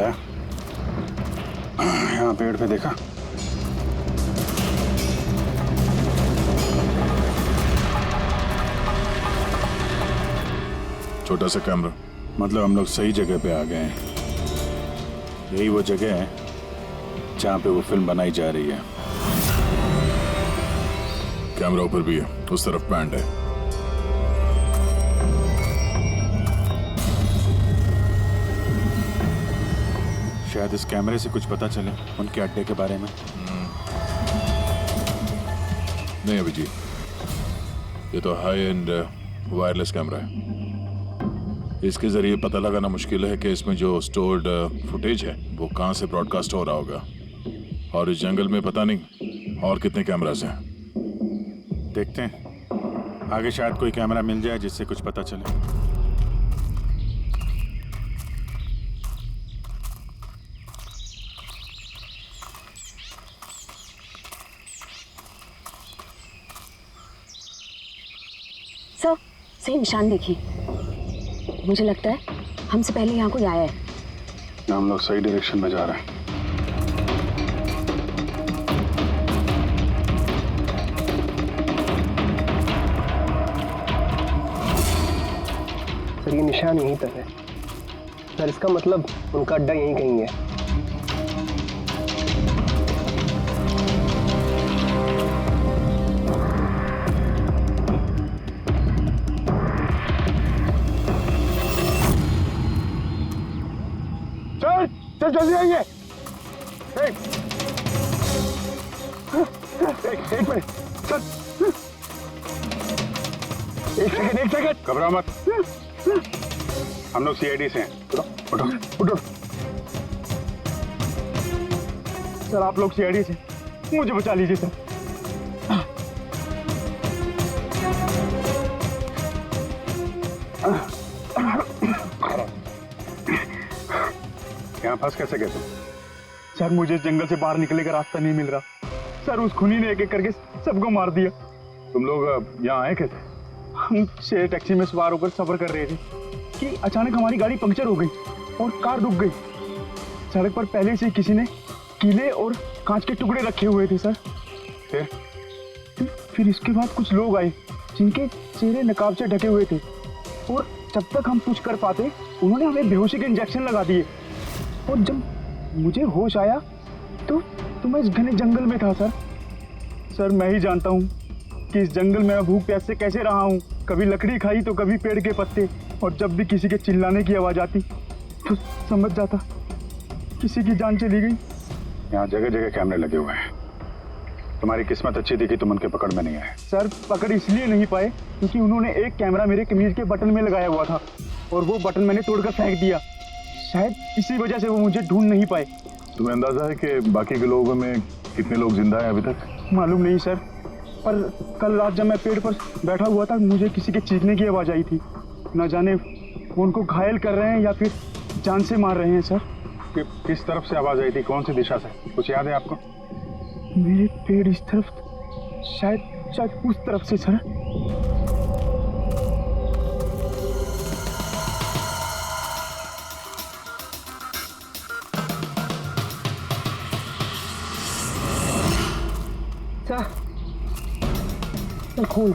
है। यहाँ पेड़ पे देखा, छोटा सा कैमरा। मतलब हम लोग सही जगह पे आ गए हैं। यही वो जगह है जहाँ पे वो फिल्म बनाई जा रही है। कैमरा ऊपर भी है, उस तरफ पैंट है। शायद इस कैमरे से कुछ पता चले उनके अड्डे के बारे में। नहीं अभिजीत, ये तो हाई एंड वायरलेस कैमरा है। इसके जरिए पता लगाना मुश्किल है कि इसमें जो स्टोर्ड फुटेज है वो कहाँ से ब्रॉडकास्ट हो रहा होगा। और इस जंगल में पता नहीं और कितने कैमरास हैं। देखते हैं, आगे शायद कोई कैमरा मिल जाए जिससे कुछ पता चले। सर, सही निशान देखिए। मुझे लगता है हमसे पहले यहाँ कोई आया है। हम लोग सही डायरेक्शन में जा रहे हैं। सर ये निशान यहीं तक है सर, इसका मतलब उनका अड्डा यहीं कहीं है। चल जल्दी आइए। एक मिनट सर, एक सेकंड घबराओ मत। हम लोग सीआईडी से हैं। उठो उठो उठो। सर आप लोग सीआईडी से, मुझे बचा लीजिए सर। यहाँ फंस कैसे गए तुम? सर मुझे इस जंगल से बाहर निकलने का रास्ता नहीं मिल रहा। सर उस खूनी ने एक एक करके सबको मार दिया। तुम लोग यहाँ आए कैसे? हम शेर टैक्सी में सवार होकर सफर कर रहे थे कि अचानक हमारी गाड़ी पंक्चर हो गई और कार रुक गई। सड़क पर पहले से किसी ने कीले और कांच के टुकड़े रखे हुए थे सर। फिर इसके बाद कुछ लोग आए जिनके चेहरे नकाब से ढके हुए थे और जब तक हम कुछ कर पाते उन्होंने हमें बेहोशी के इंजेक्शन लगा दिए। और जब मुझे होश आया तो मैं इस घने जंगल में था सर। सर मैं ही जानता हूँ कि इस जंगल में भूख प्यास से कैसे रहा हूँ। कभी लकड़ी खाई तो कभी पेड़ के पत्ते, और जब भी किसी के चिल्लाने की आवाज़ आती तो समझ जाता किसी की जान चली गई। यहाँ जगह जगह कैमरे लगे हुए हैं। तुम्हारी किस्मत अच्छी थी कि तुम उनके पकड़ में नहीं आए। सर पकड़ इसलिए नहीं पाए क्योंकि उन्होंने एक कैमरा मेरे कमीज के बटन में लगाया हुआ था और वो बटन मैंने तोड़कर फेंक दिया। शायद इसी वजह से वो मुझे ढूंढ नहीं पाए। तुम्हें अंदाजा है कि बाकी के लोगों में कितने लोग जिंदा हैं अभी तक? मालूम नहीं सर, पर कल रात जब मैं पेड़ पर बैठा हुआ था मुझे किसी के चीखने की आवाज़ आई थी। न जाने वो उनको घायल कर रहे हैं या फिर जान से मार रहे हैं सर। किस तरफ से आवाज़ आई थी, कौन सी दिशा से, कुछ याद है आपको? मेरे पेड़ इस तरफ, शायद उस तरफ से सर। सर खून।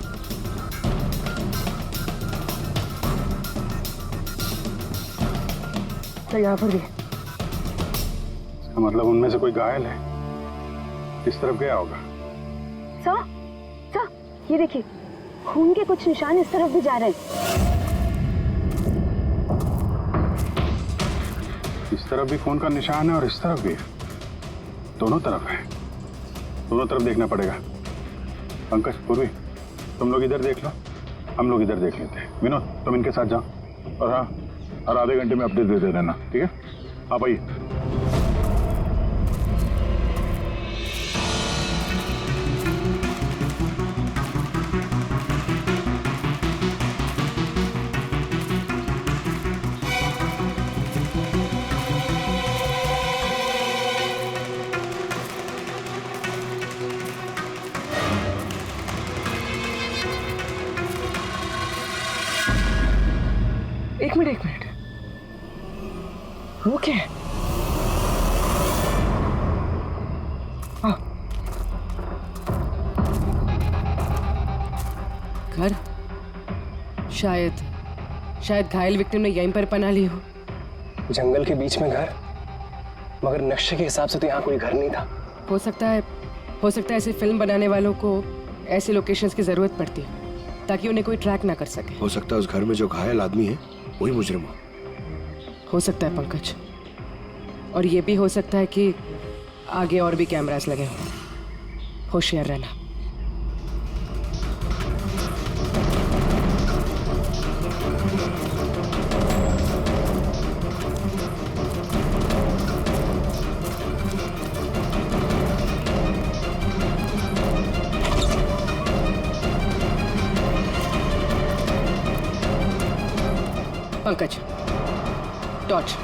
सर यहाँ पर भी। इसका मतलब उनमें से कोई घायल है, किस तरफ गया होगा? सर, ये देखिए खून के कुछ निशान इस तरफ भी जा रहे हैं। इस तरफ भी खून का निशान है और इस तरफ भी है। दोनों तरफ है, दोनों तरफ देखना पड़ेगा। पंकज, पूर्वी, तुम लोग इधर देख लो, हम लोग इधर देख लेते हैं। विनोद तुम इनके साथ जाओ और हाँ, हर आधे घंटे में अपडेट दे देना, ठीक है? आप आइए। एक मिनट। वो क्या है? घर शायद घायल विक्टिम ने यहीं पर पनाह ली हो। जंगल के बीच में घर, मगर नक्शे के हिसाब से तो यहाँ कोई घर नहीं था। हो सकता है ऐसे फिल्म बनाने वालों को ऐसे लोकेशंस की जरूरत पड़ती है ताकि उन्हें कोई ट्रैक ना कर सके। हो सकता है उस घर में जो घायल आदमी है वही मुजरिम हो सकता है पंकज, और ये भी हो सकता है कि आगे और भी कैमरास लगे हों। होशियार रहना। पंकज, टॉर्च।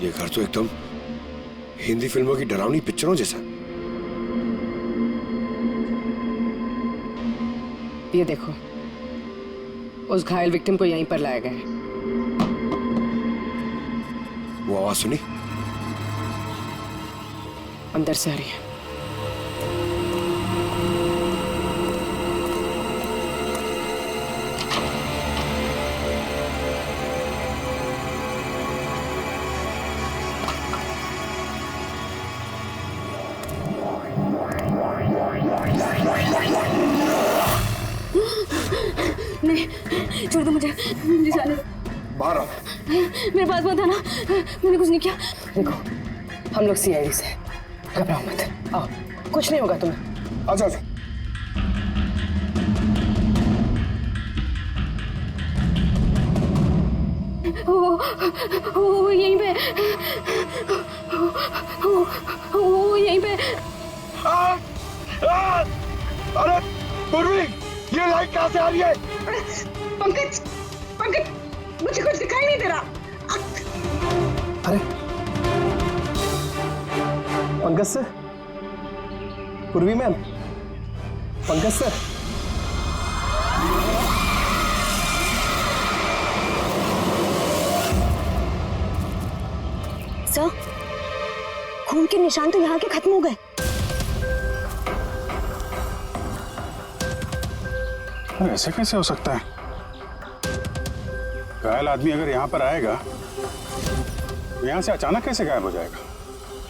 ये घर तो एकदम हिंदी फिल्मों की डरावनी पिक्चरों जैसा। ये देखो, उस घायल विक्टिम को यहीं पर लाया गया है। वो आवाज सुनी? अंदर से आ रही है। नहीं, छोड़ दो मुझे जाने दो। बाहर आओ। मेरे पास मत आना, मैंने कुछ नहीं किया। देखो, हम लोग सीआईडी से, घबराओ मत। आओ, कुछ नहीं होगा तुम्हें। आजा आजा। वो यहीं पे, वो यहीं पे। अरे पूर्वी, ये लाइट कहाँ से आ रही है? पंकज, पंकज, मुझे कुछ दिखाई नहीं दे रहा। अरे पंकज सर, पूर्वी मैम, पंकज सर। सर, खून के निशान तो यहाँ के खत्म हो गए। ऐसे कैसे हो सकता है? घायल आदमी अगर यहाँ पर आएगा तो यहाँ से अचानक कैसे गायब हो जाएगा?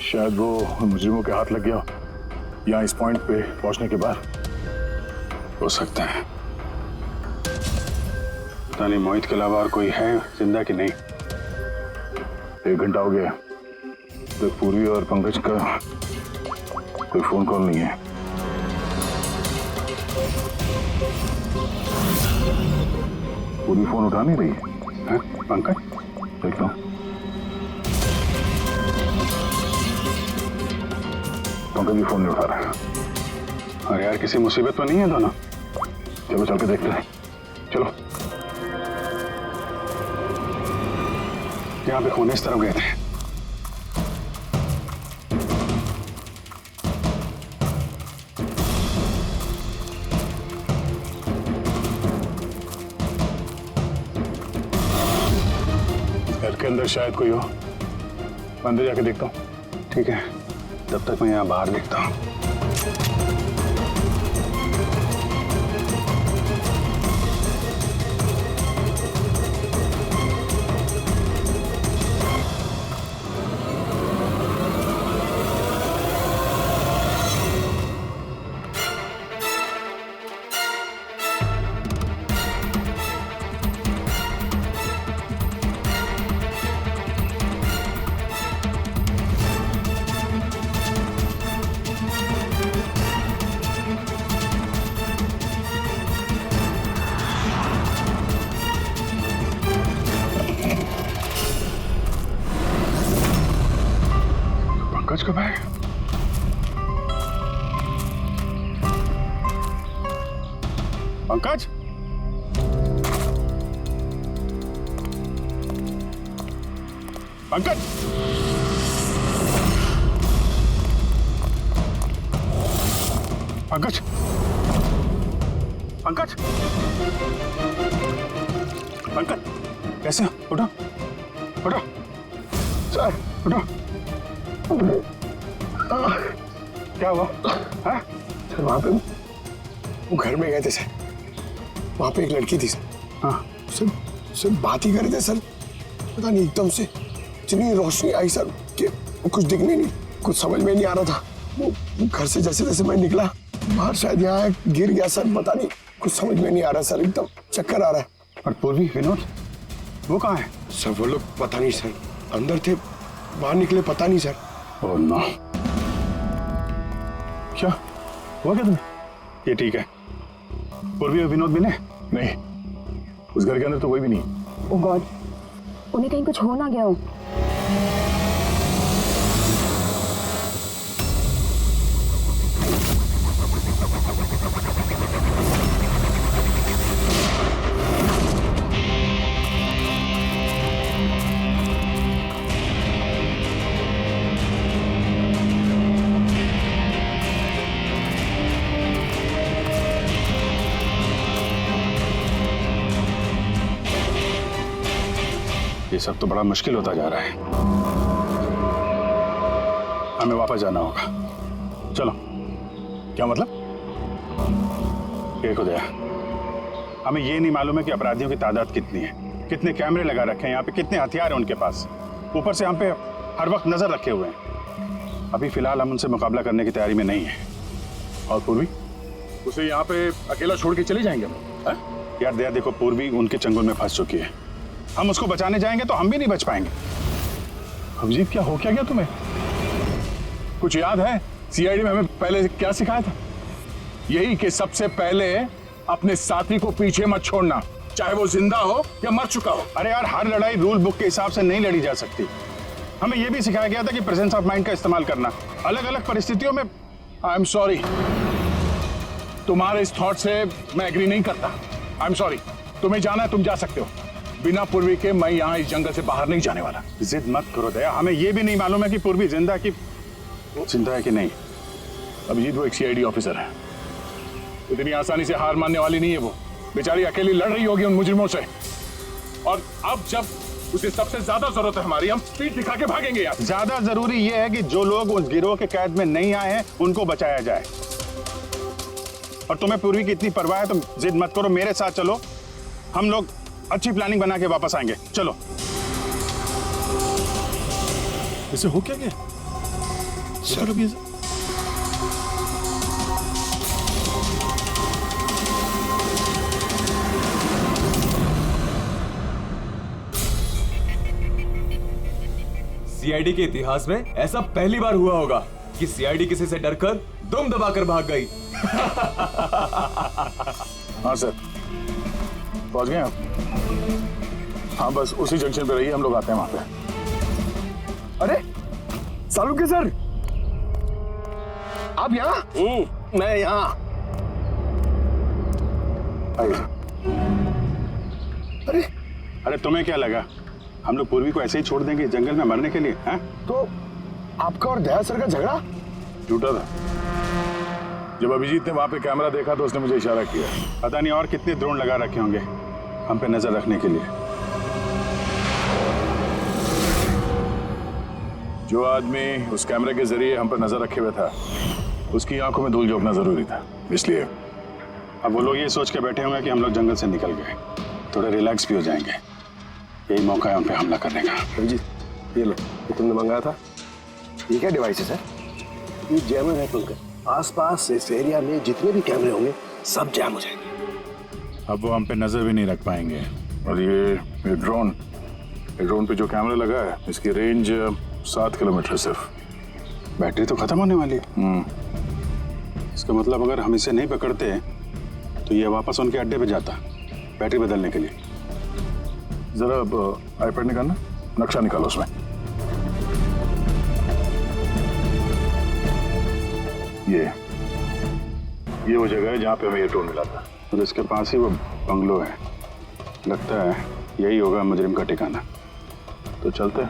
शायद वो मुजरिमों के हाथ लग गया यहाँ इस पॉइंट पे पहुंचने के बाद। हो सकता है। पता नहीं मोहित के अलावा और कोई है जिंदा कि नहीं। 1 घंटा हो गया तो पूर्वी और पंकज का कोई फोन कॉल नहीं है। पूरी फोन उठा नहीं रही है। पंकज, देखता हूँ। पंकज भी फोन नहीं उठा रहा है। अरे यार, किसी मुसीबत में नहीं है दोनों? चलो चल के देखते हैं। चलो। यहाँ पे खून इस तरफ गए थे। घर के अंदर शायद कोई हो। अंदर जाके देखता हूँ। ठीक है, तब तक मैं यहाँ बाहर देखता हूँ। पंकज कब आए? पंकज, पंकज, पंकज, पंकज, पंकज, कैसे हो? उठो, उठो, सर, उठो। क्या हुआ? हाँ? सर वहाँ पे वो घर में गए थे सर, वहाँ पे एक लड़की थी सर। हाँ। सर सर बात ही कर रहे थे सर, पता नहीं एकदम से इतनी रोशनी आई सर कि कुछ दिखने नहीं, कुछ समझ में नहीं आ रहा था। वो घर से जैसे जैसे मैं निकला बाहर, शायद यहाँ गिर गया सर, पता नहीं, कुछ समझ में नहीं आ रहा सर, एकदम चक्कर आ रहा है। और पूर्वी, विनोद, वो कहाँ है? सर वो लोग पता नहीं सर, अंदर थे, बाहर निकले पता नहीं सर। Oh no. क्या हुआ क्या तुम्हें? ये ठीक है। पूर्वी और विनोद मिले? नहीं, उस घर के अंदर तो कोई भी नहीं। ओह गॉड, उन्हें कहीं कुछ हो ना गया हो। ये सब तो बड़ा मुश्किल होता जा रहा है। हमें वापस जाना होगा। चलो। क्या मतलब? देखो दया, हमें ये नहीं मालूम है कि अपराधियों की तादाद कितनी है, कितने कैमरे लगा रखे हैं यहाँ पे, कितने हथियार हैं उनके पास। ऊपर से हम पे हर वक्त नजर रखे हुए हैं। अभी फिलहाल हम उनसे मुकाबला करने की तैयारी में नहीं है। और पूर्वी, उसे यहाँ पे अकेला छोड़ के चले जाएंगे हम? यार दया देखो, पूर्वी उनके चंगुल में फंस चुकी है। हम उसको बचाने जाएंगे तो हम भी नहीं बच पाएंगे। अभिजीत, क्या हो क्या गया तुम्हें? कुछ याद है सीआईडी में हमें पहले क्या सिखाया था? यही कि सबसे पहले अपने साथी को पीछे मत छोड़ना, चाहे वो जिंदा हो या मर चुका हो। अरे यार, हर लड़ाई रूल बुक के हिसाब से नहीं लड़ी जा सकती। हमें यह भी सिखाया गया था कि प्रेजेंस ऑफ माइंड का इस्तेमाल करना अलग अलग परिस्थितियों में। आई एम सॉरी, तुम्हारे इस थॉट से मैं एग्री नहीं करता। आई एम सॉरी, तुम्हें जाना है तुम जा सकते हो, बिना पूर्वी के मैं यहाँ इस जंगल से बाहर नहीं जाने वाला। जिद मत करो दया, हमें यह भी नहीं मालूम है कि पूर्वी जिंदा है कि नहीं। अभिजीत, वो एक सीआईडी ऑफिसर है, इतनी आसानी से हार मानने वाली नहीं है। वो बेचारी अकेली लड़ रही होगी उन मुजरिमों से, और अब जब उसे सबसे ज्यादा जरूरत है हमारी, हम पीठ दिखा के भागेंगे यार। ज्यादा जरूरी यह है कि जो लोग उस गिरोह के कैद में नहीं आए हैं उनको बचाया जाए। और तुम्हें पूर्वी की इतनी परवाह है तो जिद मत करो, मेरे साथ चलो, हम लोग अच्छी प्लानिंग बना के वापस आएंगे। चलो। इसे हो क्या गया सर? अभी सीआईडी के इतिहास में ऐसा पहली बार हुआ होगा कि सीआईडी किसी से डरकर दुम दबाकर भाग गई। हाँ सर, पहुंच गए आप? हाँ, बस उसी जंक्शन पे रहिए, हम लोग आते हैं वहां पे। अरे सालुके सर, आप यहाँ? मैं यहाँ। अरे अरे तुम्हें क्या लगा हम लोग पूर्वी को ऐसे ही छोड़ देंगे जंगल में मरने के लिए? हैं? तो आपका और दया सर का झगड़ा झूठा था। जब अभिजीत ने वहां पे कैमरा देखा तो उसने मुझे इशारा किया। पता नहीं और कितने ड्रोन लगा रखे होंगे हम पे नजर रखने के लिए। जो आदमी उस कैमरे के जरिए हम पर नजर रखे हुए था, उसकी आंखों में धूल झोंकना जरूरी था, इसलिए। अब वो लोग ये सोच के बैठे होंगे कि हम लोग जंगल से निकल गए, थोड़े रिलैक्स भी हो जाएंगे। यही मौका है उन पे हमला करने का। अभिजीत, ये लो, ये तुमने मंगाया था। ये क्या डिवाइस है सर? ये जैमर है पंकज, आसपास इस एरिया में जितने भी कैमरे होंगे सब जैम हो जाएंगे। अब वो हम पे नजर भी नहीं रख पाएंगे। और ये ड्रोन पे जो कैमरा लगा है, इसकी रेंज 7 किलोमीटर सिर्फ। बैटरी तो खत्म होने वाली है। इसका मतलब अगर हम इसे नहीं पकड़ते तो ये वापस उनके अड्डे पे जाता बैटरी बदलने के लिए। जरा आईपैड निकालना, नक्शा निकालो उसमें। ये वो जगह है जहाँ पे हमें ये ड्रोन मिला था। और इसके पास ही वो बंगलो है, लगता है यही होगा मुजरिम का ठिकाना। तो चलते हैं,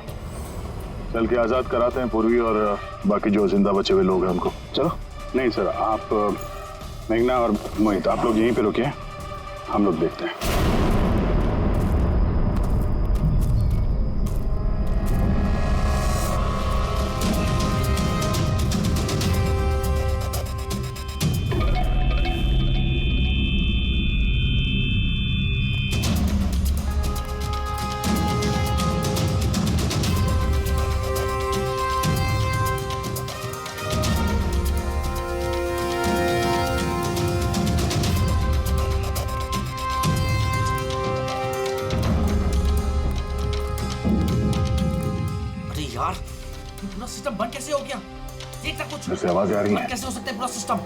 चल के आज़ाद कराते हैं पूर्वी और बाकी जो जिंदा बचे हुए लोग हैं उनको। चलो। नहीं सर, आप मेघना और मोहित आप लोग यहीं पे रुकिए, हम लोग देखते हैं। पूरा सिस्टम बंद कैसे हो गया? देख ना कुछ। जैसे आवाजें आ रही हैं। बंद कैसे हो सकता है पूरा सिस्टम?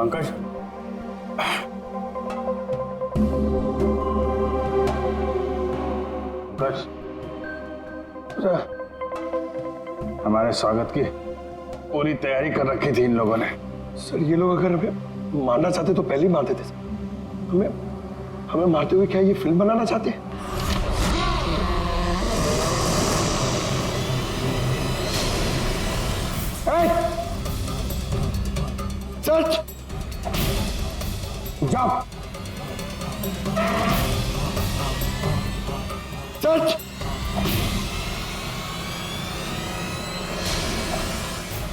पंकज, पंकज, हमारे स्वागत की पूरी तैयारी कर रखी थी इन लोगों ने। सर ये लोग अगर हमें मारना चाहते तो पहले ही मार देते सर। हमें हमें मारते हुए क्या ये फिल्म बनाना चाहते हैं? सर्च जाओ, सर्च।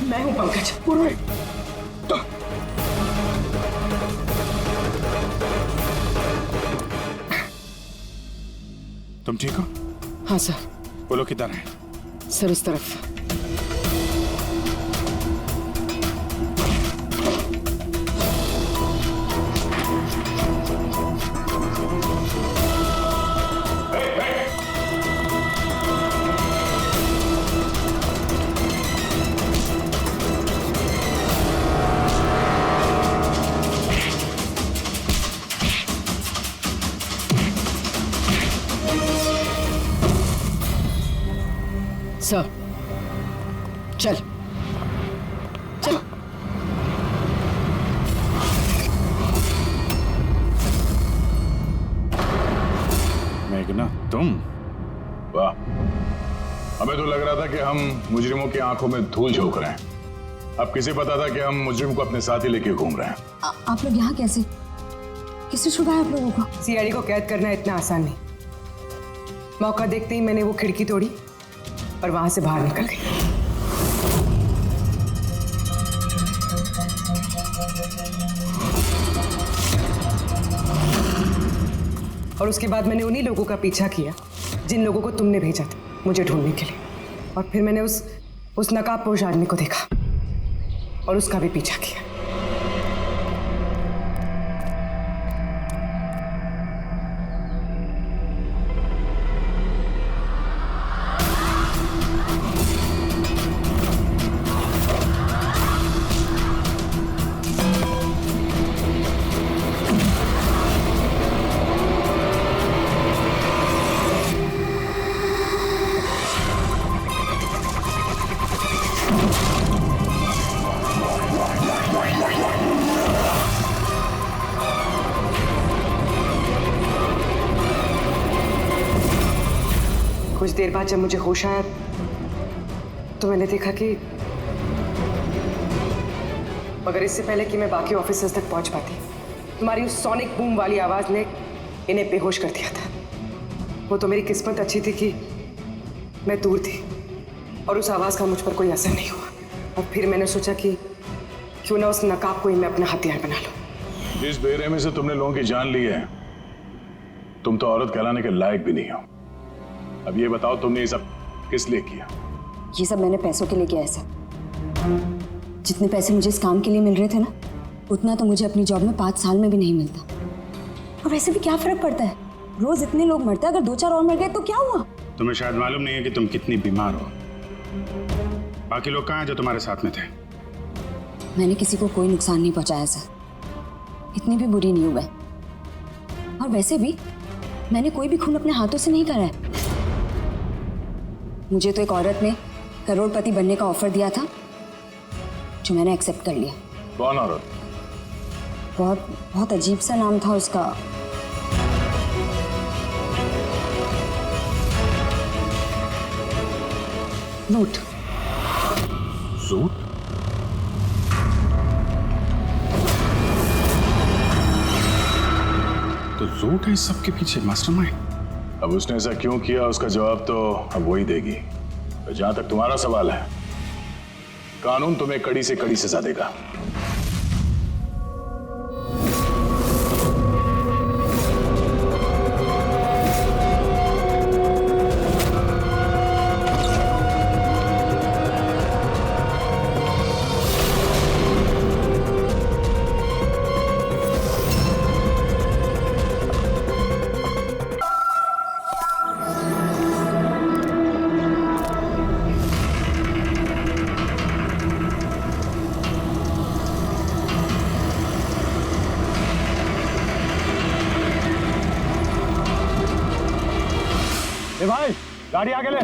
मैं हूं पंकज। पूर्वी, तुम ठीक हो? हाँ सर। बोलो किधर है? सर इस तरफ। सर चल चल। मेघना, तुम? वाह, हमें तो लग रहा था कि हम मुजरिमों की आंखों में धूल झोंक रहे हैं। अब किसे पता था कि हम मुजरिम को अपने साथ ही लेके घूम रहे हैं। आप लोग यहाँ कैसे? किसने छुड़ाया आप लोगों को? सीआईडी को कैद करना इतना आसान नहीं। मौका देखते ही मैंने वो खिड़की तोड़ी और वहां से बाहर निकल गई। और उसके बाद मैंने उन्हीं लोगों का पीछा किया जिन लोगों को तुमने भेजा था मुझे ढूंढने के लिए। और फिर मैंने उस नकाबपोश आदमी को देखा और उसका भी पीछा किया। कुछ देर बाद जब मुझे होश आया तो मैंने देखा कि मगर इससे पहले कि मैं बाकी ऑफिसर्स तक पहुंच पाती, तुम्हारी उस सोनिक बूम वाली आवाज ने इन्हें बेहोश कर दिया था। वो तो मेरी किस्मत अच्छी थी कि मैं दूर थी और उस आवाज का मुझ पर कोई असर नहीं हुआ। और फिर मैंने सोचा कि क्यों ना उस नकाब को ही मैं अपना हथियार बना लूं। जिस बेरहमी से तुमने लोगों की जान ली है, तुम तो औरत कहलाने के लायक भी नहीं हो। अब ये बताओ, तुमने ये सब किस लिए किया? ये सब मैंने पैसों के लिए किया है सर। जितने पैसे मुझे इस काम के लिए मिल रहे थे ना, उतना तो मुझे अपनी जॉब में 5 साल में भी नहीं मिलता। और वैसे भी क्या फर्क पड़ता है, रोज इतने लोग मरते हैं, अगर 2-4 और मर गए तो क्या हुआ? तुम्हें शायद मालूम नहीं है कि तुम कितनी बीमार हो। बाकी लोग कहाँ हैं जो तुम्हारे साथ में थे? मैंने किसी को कोई नुकसान नहीं पहुंचाया सर, इतनी भी बुरी नहीं हुआ। और वैसे भी मैंने कोई भी खून अपने हाथों से नहीं करा है। मुझे तो एक औरत ने करोड़पति बनने का ऑफर दिया था जो मैंने एक्सेप्ट कर लिया। कौन औरत? बहुत अजीब सा नाम था उसका। रूट। रूट? तो रूट है इस सब के पीछे, मास्टरमाइंड। अब उसने ऐसा क्यों किया उसका जवाब तो अब वही देगी। तो जहां तक तुम्हारा सवाल है, कानून तुम्हें कड़ी से कड़ी सजा देगा। ए भाई, गाड़ी आगे ले।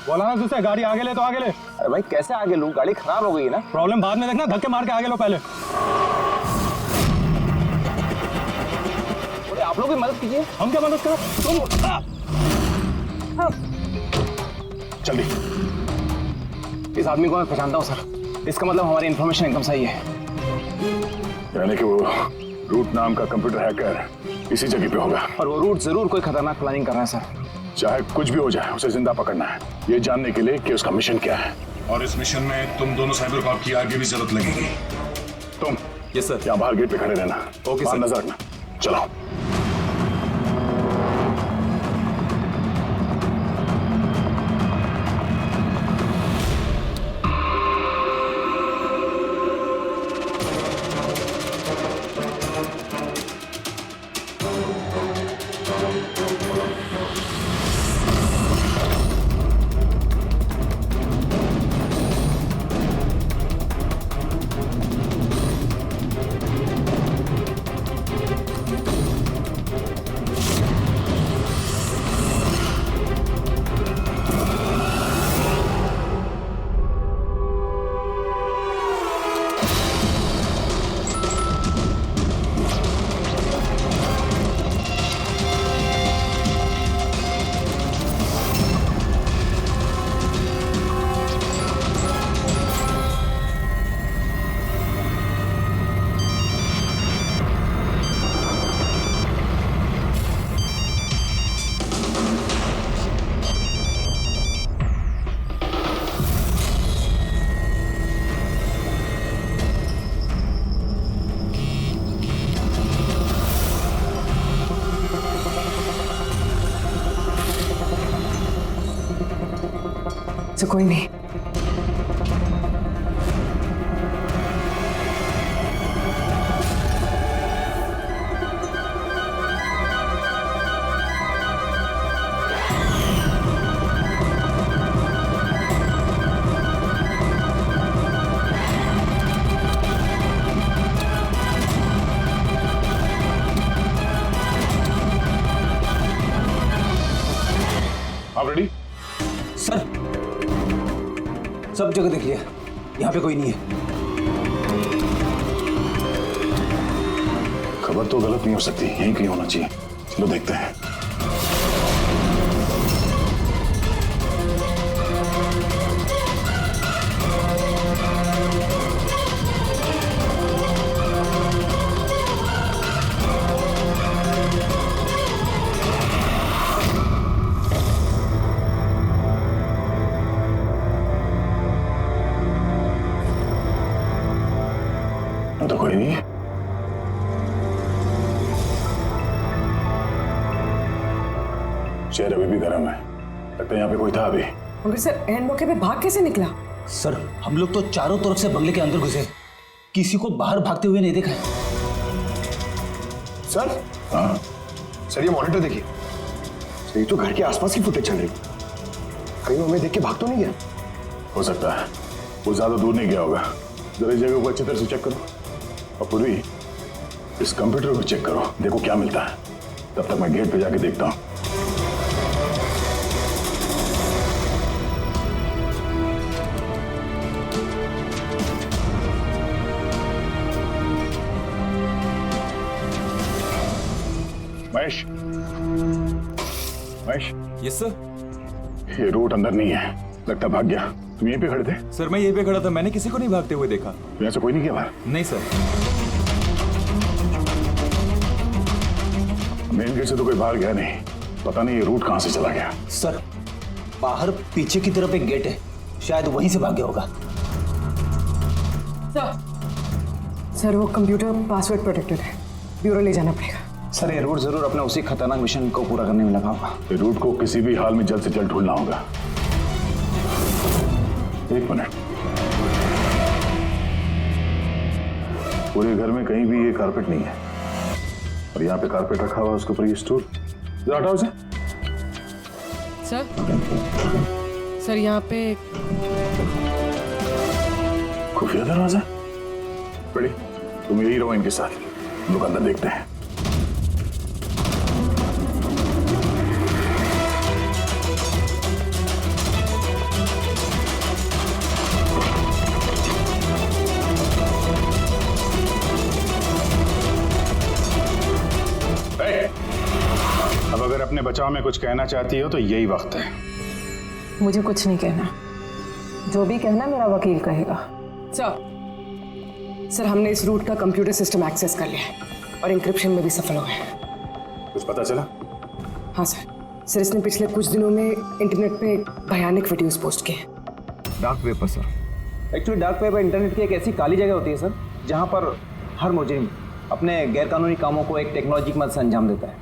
बोला ना तुझसे, गाड़ी आगे ले तो आगे ले। अरे भाई कैसे आगे लूं, गाड़ी खराब हो गई है ना। प्रॉब्लम बाद में देखना, धक्के मार के आगे लो पहले। अरे आप लोग भी मदद कीजिए। हम क्या मदद करो, तुम जल्दी। इस आदमी को मैं पहचानता हूँ सर, इसका मतलब हमारी इन्फॉर्मेशन एकदम सही है। यानी कि वो रूट नाम का कंप्यूटर हैकर इसी जगह पे होगा। और वो रूट जरूर कोई खतरनाक प्लानिंग कर रहा है सर। चाहे कुछ भी हो जाए, उसे जिंदा पकड़ना है, ये जानने के लिए कि उसका मिशन क्या है। और इस मिशन में तुम दोनों साइबर कॉप की आगे भी जरूरत लगेगी। तुम यस सर। यहाँ बाहर गेट पे खड़े रहना। ओके बाहर सर। नजर रखना। चलो। तो कोई नहीं। आप रेडी? सर सब जगह देख लिया, यहाँ पे कोई नहीं है। खबर तो गलत नहीं हो सकती, यहीं कहीं होना चाहिए। चलो देखते हैं। तो कोई नहीं है। शहर अभी भी गर्म है, लगता है यहाँ पे कोई था अभी। मगर सर एन मौके पे भाग कैसे निकला? सर हम लोग तो चारों तरफ से बंगले के अंदर घुसे, किसी को बाहर भागते हुए नहीं देखा है। सर, हाँ सर ये मॉनिटर देखिए, सर ये तो घर के आसपास की फुटेज चल रही, कहीं हमें देख के भाग तो नहीं गया? हो सकता है, वो ज्यादा दूर नहीं गया होगा। जरा इस जगह को अच्छी तरह से चेक करो, और पूरी इस कंप्यूटर को चेक करो, देखो क्या मिलता है। तब तक मैं गेट पे जाके देखता हूँ। Mahesh, Mahesh, yes sir. ये रूट अंदर नहीं है, लगता भाग गया। तुम यहीं पे खड़े थे? सर मैं यहीं पे खड़ा था, मैंने किसी को नहीं भागते हुए देखा। तो यहाँ से कोई नहीं गया बाहर? नहीं सर। मेन गेट से तो कोई बाहर गया नहीं, पता नहीं ये रूट कहाँ से चला गया। सर बाहर पीछे की तरफ एक गेट है, शायद वहीं से भाग गया होगा। सर वो कंप्यूटर पासवर्ड प्रोटेक्टेड है, ब्यूरो ले जाना पड़ेगा। सर ये रूट जरूर अपने उसी खतरनाक मिशन को पूरा करने में लगा होगा। ये रूट को किसी भी हाल में जल्द से जल्द ढूंढना होगा। एक मिनट, पूरे घर में कहीं भी ये कारपेट नहीं है और यहाँ पे कारपेट रखा हुआ है, उसके ऊपर ये स्टूल। जरा हटाओ इसे। सर यहाँ पे खुफिया दरवाजा। बड़ी तुम यही रहो इनके साथ, हम लोग अंदर देखते हैं। अब अगर अपने बचाव में कुछ कहना चाहती हो तो यही वक्त है। मुझे कुछ नहीं कहना, जो भी कहना मेरा वकील कहेगा। सर हमने इस रूट का कंप्यूटर सिस्टम एक्सेस कर लिया है और इंक्रिप्शन में भी सफल हुए हैं। कुछ पता चला? हाँ सर इसने पिछले कुछ दिनों में इंटरनेट पे भयानक वीडियोस पोस्ट किए। डार्क वेब पर sir. Actually dark web internet की एक ऐसी काली जगह होती है सर, जहाँ पर हर मुजरिम अपने गैरकानूनी कामों को एक टेक्नोलॉजी की मदद से अंजाम देता है,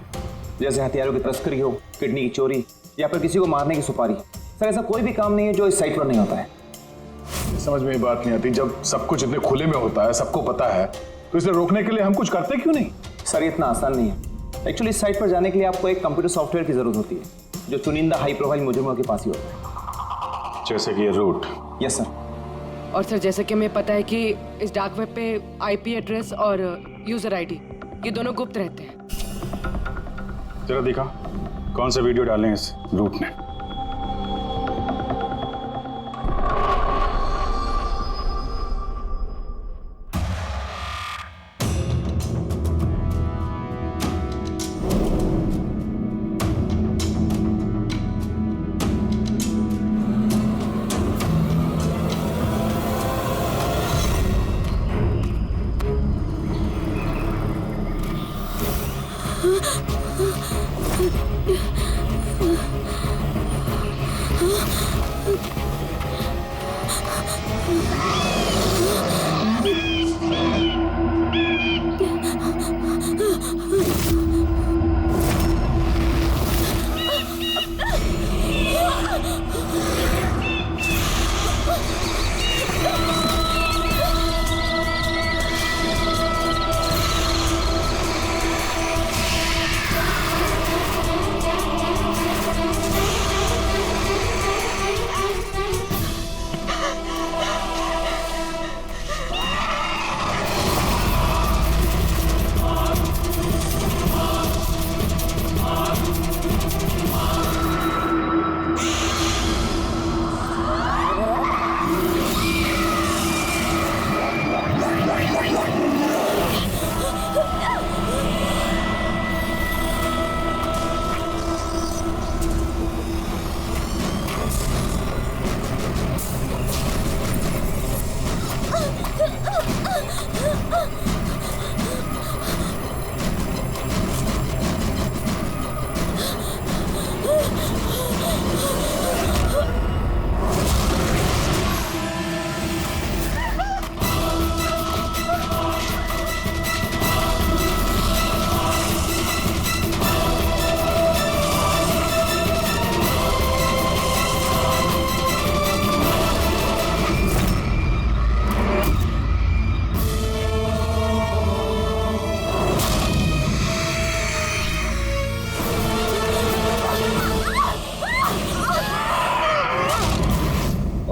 जैसे हथियारों की तस्करी हो, किडनी की चोरी या फिर किसी को मारने की सुपारी। सर ऐसा कोई भी काम नहीं है जो इस साइट पर नहीं होता है। समझ में ये बात नहीं आती, जब सब कुछ इतने खुले में होता है, सबको पता है, तो इसे रोकने के लिए हम कुछ करते क्यों नहीं? सर ये इतना आसान नहीं है। एक्चुअली इस साइट पर जाने के लिए आपको एक कंप्यूटर सॉफ्टवेयर की जरूरत होती है, जो चुनिंदा हाई प्रोफाइल मुजरिमों के पास ही होता है। जैसे कि ये रूट। Yes sir. और सर जैसे कि हमें पता है कि इस डार्क वेब पे आईपी एड्रेस और यूजर आईडी ये दोनों गुप्त रहते हैं। जरा दिखा कौन सा वीडियो डालें इस रूट में।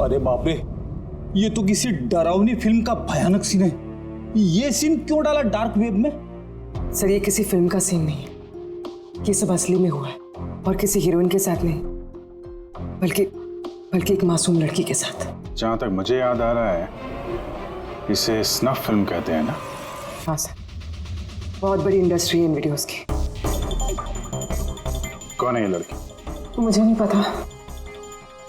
अरे बाप रे, ये तो किसी डरावनी फिल्म का भयानक सीन है। ये सीन क्यों डाला डार्क वेब में? सर ये किसी फिल्म का सीन नहीं है, ये सब असली में हुआ है और किसी हीरोइन के साथ नहीं, बल्कि एक मासूम लड़की के साथ। जहां तक मुझे याद आ रहा है इसे स्नफ फिल्म कहते हैं ना? हाँ सर, बहुत बड़ी इंडस्ट्री है इन वीडियोस की। कौन है ये लड़की? मुझे नहीं पता।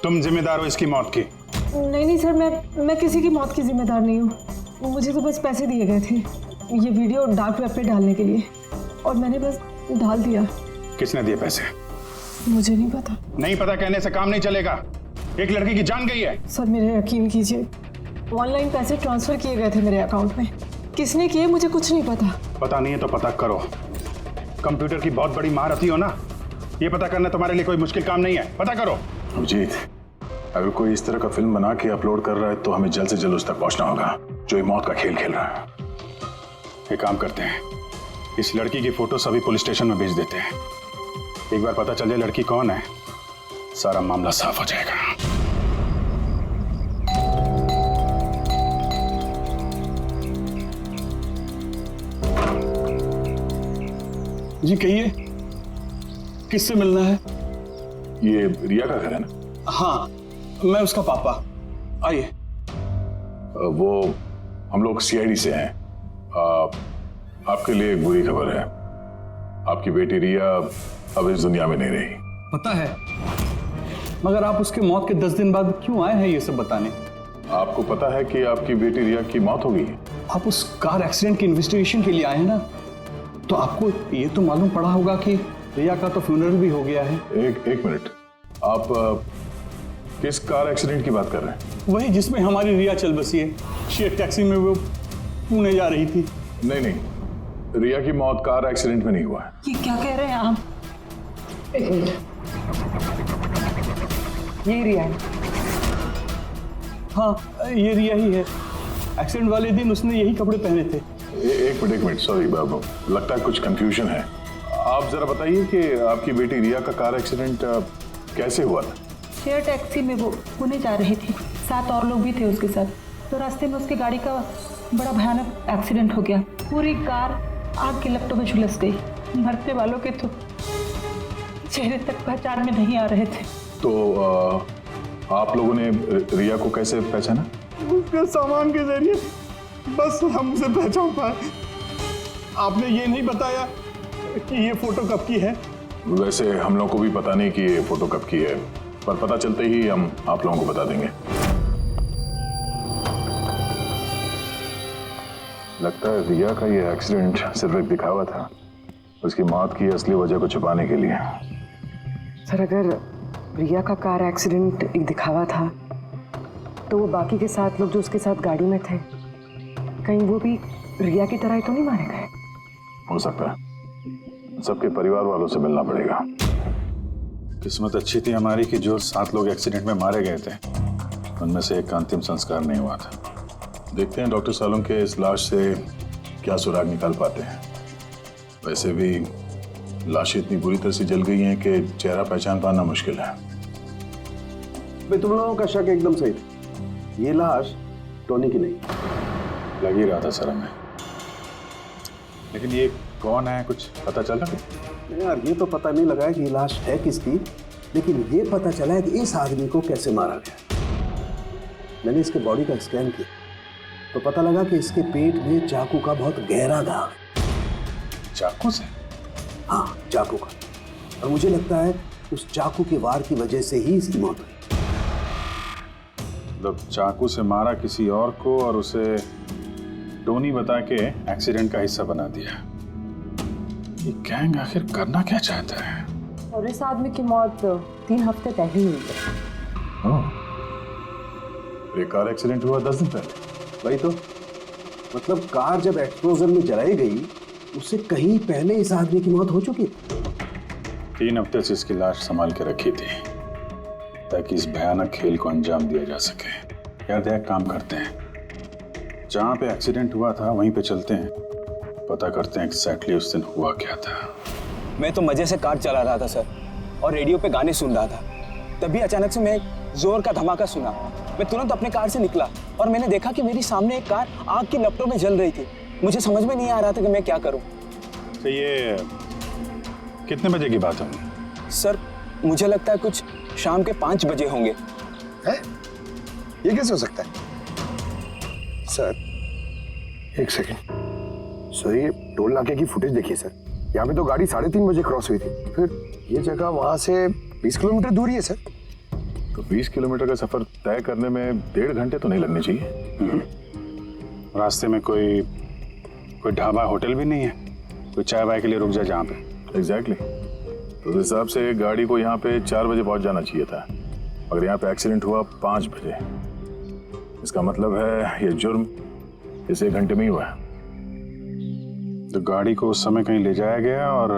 तुम जिम्मेदार हो इसकी मौत की? नहीं सर, मैं किसी की मौत की जिम्मेदार नहीं हूँ। मुझे तो बस पैसे दिए गए थे ये वीडियो डार्क वेब पे डालने के लिए, और मैंने बस डाल दिया। किसने दिए पैसे? मुझे नहीं पता। नहीं पता कहने से काम नहीं चलेगा। एक लड़की की जान गई है। सर मेरे यकीन कीजिए, ऑनलाइन पैसे ट्रांसफर किए गए थे मेरे अकाउंट में। किसने किए मुझे कुछ नहीं पता। पता नहीं है तो पता करो। कंप्यूटर की बहुत बड़ी महारथी हो ना, ये पता करना तुम्हारे लिए कोई मुश्किल काम नहीं है। पता करो। अभिजीत, अगर कोई इस तरह का फिल्म बना के अपलोड कर रहा है तो हमें जल्द से जल्द उस तक पहुंचना होगा जो ये मौत का खेल खेल रहा है। एक काम करते हैं, इस लड़की की फोटो सभी पुलिस स्टेशन में भेज देते हैं। एक बार पता चल जाए लड़की कौन है, सारा मामला साफ हो जाएगा। जी कहिए, किससे मिलना है? ये रिया का घर है ना? हाँ, मैं उसका पापा। आइए। वो हम लोग सीआईडी से हैं। आपके लिए एक बुरी खबर है। आपकी बेटी रिया अब इस दुनिया में नहीं रही। पता है, मगर आप उसके मौत के 10 दिन बाद क्यों आए हैं ये सब बताने? आपको पता है कि आपकी बेटी रिया की मौत हो गई है? आप उस कार एक्सीडेंट की इन्वेस्टिगेशन के लिए आए हैं ना, तो आपको ये तो मालूम पड़ा होगा कि रिया का तो फ्यूनरल भी हो गया है। एक मिनट, आप किस कार एक्सीडेंट की बात कर रहे हैं? वही जिसमें हमारी रिया चल बसी है। शेयर टैक्सी में वो पुणे जा रही थी। नहीं, रिया की मौत कार एक्सीडेंट में नहीं हुआ है। ये क्या कह रहे हैं आप? एक मिनट, ये रिया है। हाँ, ये रिया ही है। एक्सीडेंट वाले दिन उसने यही कपड़े पहने थे। एक मिनट, सॉरी बाबू, लगता है कुछ कंफ्यूजन है। आप जरा बताइए कि आपकी बेटी रिया का कार एक्सीडेंट कैसे हुआ था? शेयर टैक्सी में वो पुणे जा रही थी, 7 और लोग भी थे उसके साथ। तो रास्ते में उसकी गाड़ी का बड़ा भयानक एक्सीडेंट हो गया। पूरी कार आग की लपटों में झुलस गई। मरने वालों के तो चेहरे तक पहचान में नहीं आ रहे थे। तो आप लोगों ने रिया को कैसे पहचाना? उसके सामान के जरिए बस हम उसे पहचान पाए। आपने ये नहीं बताया कि ये फोटो कब की है? वैसे हम लोगों को भी पता नहीं कि ये फोटो कब की है, पर पता चलते ही हम आप लोगों को बता देंगे। लगता है रिया का ये एक्सीडेंट सिर्फ एक दिखावा था, उसकी मौत की असली वजह को छुपाने के लिए। सर, अगर रिया का कार एक्सीडेंट एक दिखावा था तो वो बाकी के 7 लोग जो उसके साथ गाड़ी में थे, कहीं वो भी रिया की तरह ही तो नहीं मारे गए? हो सकता है। सबके परिवार वालों से मिलना पड़ेगा। किस्मत अच्छी थी हमारी कि जो 7 लोग एक्सीडेंट में मारे गए थे उनमें से एक का अंतिम संस्कार नहीं हुआ था। देखते हैं डॉक्टर सालुंके इस लाश से क्या सुराग निकाल पाते हैं। वैसे भी लाशें इतनी बुरी तरह से जल गई हैं कि चेहरा पहचान पाना मुश्किल है। तुम लोगों का शक एकदम सही था। ये लाश टोनी की नहीं। लग ही रहा था सर हमें, लेकिन ये कौन है कुछ पता चला? यार ये तो पता नहीं लगा है कि ये लाश है किसकी, लेकिन ये पता चला है कि इस आदमी को कैसे मारा गया। मैंने इसके बॉडी का स्कैन किया तो पता लगा कि इसके पेट में चाकू का बहुत गहरा दाग है। चाकू से? हाँ, चाकू का। और मुझे लगता है उस चाकू के वार की वजह से ही इसकी मौत हुई। मतलब चाकू से मारा किसी और को और उसे टोनी बता के एक्सीडेंट का हिस्सा बना दिया। ये गैंग आखिर करना क्या चाहता है? और इस आदमी की मौत 3 हफ्ते पहले ही हुई है। एक कार एक्सीडेंट हुआ 10 दिन पहले। वही तो, मतलब कार जब एक्सप्लोजन में जलाई गई उससे कहीं पहले इस आदमी की मौत हो चुकी। 3 हफ्ते से इसकी लाश संभाल के रखी थी ताकि इस भयानक खेल को अंजाम दिया जा सके। यार एक काम करते हैं, जहाँ पे एक्सीडेंट हुआ था वहीं पे चलते हैं, पता करते हैं एग्जैक्टली उस दिन हुआ क्या था। मैं तो मजे से कार चला रहा था सर, और रेडियो पे गाने सुन रहा था। तभी अचानक से मैं जोर का धमाका सुना। मैं तुरंत अपने कार से निकला और मैंने देखा कि मेरी सामने एक कार आग की लपटों में जल रही थी। मुझे समझ में नहीं आ रहा था कि मैं क्या करूं। तो ये कितने बजे की बात होगी? सर मुझे लगता है कुछ शाम के 5 बजे होंगे। है? ये कैसे हो सकता है? सर एक सेकंड सर, ये टोल नाके की फुटेज देखिए सर। यहाँ पे तो गाड़ी 3:30 बजे क्रॉस हुई थी, फिर ये जगह वहां से 20 किलोमीटर दूर ही है सर। तो 20 किलोमीटर का सफर तय करने में 1.5 घंटे तो नहीं लगने चाहिए। रास्ते में कोई ढाबा होटल भी नहीं है, कोई चाय वाय के लिए रुक जाए जहाँ पे। एग्जैक्टली तो उस हिसाब से गाड़ी को यहाँ पे 4 बजे पहुँच जाना चाहिए था, मगर यहाँ पे एक्सीडेंट हुआ 5 बजे। इसका मतलब है ये जुर्म इस 1 घंटे में ही हुआ है। तो गाड़ी को उस समय कहीं ले जाया गया और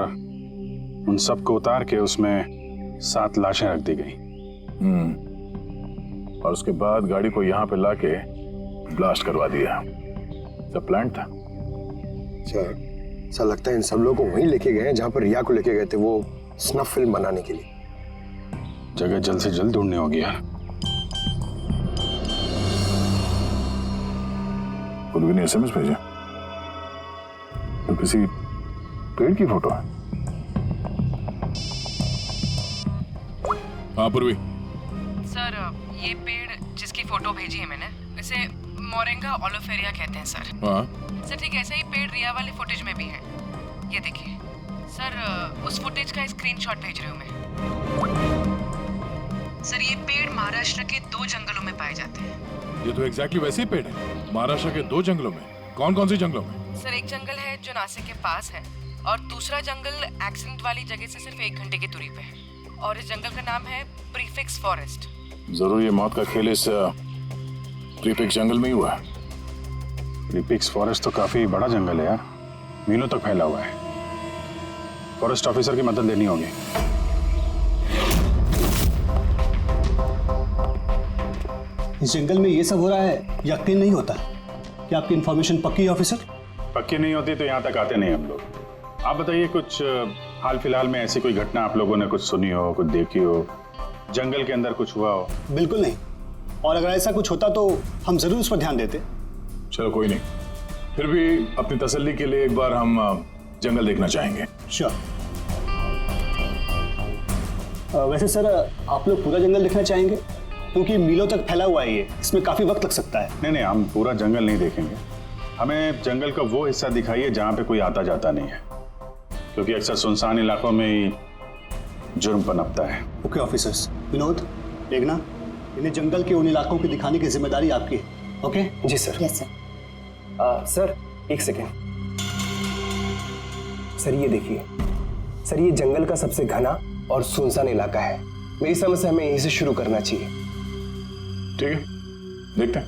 उन सबको उतार के उसमें 7 लाशें रख दी गई। और उसके बाद गाड़ी को यहाँ पे लाके ब्लास्ट करवा दिया। सब प्लान था। सर ऐसा लगता है इन सब लोगों को वहीं लेके गए हैं जहां पर रिया को लेके गए थे, वो स्नफ फिल्म बनाने के लिए। जगह जल्द से जल्द ढूंढनी होगी यार। पुलवी ने SMS भेजा तो किसी पेड़ की फोटो है। हाँ पूर्वी। सर ये पेड़ जिसकी फोटो भेजी है मैंने, इसे मोरिंगा ओलिफेरिया कहते हैं सर। हाँ सर ठीक ऐसा ही पेड़ रिया वाले फुटेज में भी है। ये देखिए सर, उस फुटेज का स्क्रीनशॉट भेज रही हूँ मैं। सर ये पेड़ महाराष्ट्र के 2 जंगलों में पाए जाते हैं। ये तो एग्जैक्टली वैसे ही पेड़ है, महाराष्ट्र के 2 जंगलों में। कौन कौन से जंगलों में? सर एक जंगल है जो नासिक के पास है, और दूसरा जंगल एक्सीडेंट वाली जगह से सिर्फ 1 घंटे की दूरी पे है, और इस जंगल का नाम है प्रीफिक्स फॉरेस्ट। जरूर ये मौत का खेल इस प्रीफिक्स जंगल में ही हुआ है। प्रीफिक्स फॉरेस्ट तो काफी बड़ा जंगल है यार, मीलों तक फैला हुआ है। फॉरेस्ट ऑफिसर की मदद लेनी होगी। इस जंगल में ये सब हो रहा है, यकीन नहीं होता। क्या आपकी इंफॉर्मेशन पक्की है ऑफिसर? पक्की नहीं होती तो यहाँ तक आते नहीं हम लोग। आप बताइए कुछ हाल फिलहाल में ऐसी कोई घटना आप लोगों ने कुछ सुनी हो, कुछ देखी हो, जंगल के अंदर कुछ हुआ हो? बिल्कुल नहीं, और अगर ऐसा कुछ होता तो हम जरूर उस पर ध्यान देते। चलो कोई नहीं, फिर भी अपनी तसल्ली के लिए एक बार हम जंगल देखना चाहेंगे। श्योर। वैसे सर आप लोग पूरा जंगल देखना चाहेंगे? क्योंकि मीलों तक फैला हुआ है ये, इसमें काफी वक्त लग सकता है। नहीं, हम पूरा जंगल नहीं देखेंगे। हमें जंगल का वो हिस्सा दिखाइए जहाँ पे कोई आता जाता नहीं है, क्योंकि अक्सर सुनसान इलाकों में ही जुर्म पनपता है। Okay officers. विनोद, मेघना, इन्हें जंगल के उन इलाकों की दिखाने की जिम्मेदारी आपकी है। ओके? जी sir. Yes sir. Sir 1 second. Sir ये देखिए, सर ये जंगल का सबसे घना और सुनसान इलाका है। मेरी समझ से हमें यहीं से शुरू करना चाहिए। ठीक है, देखते हैं।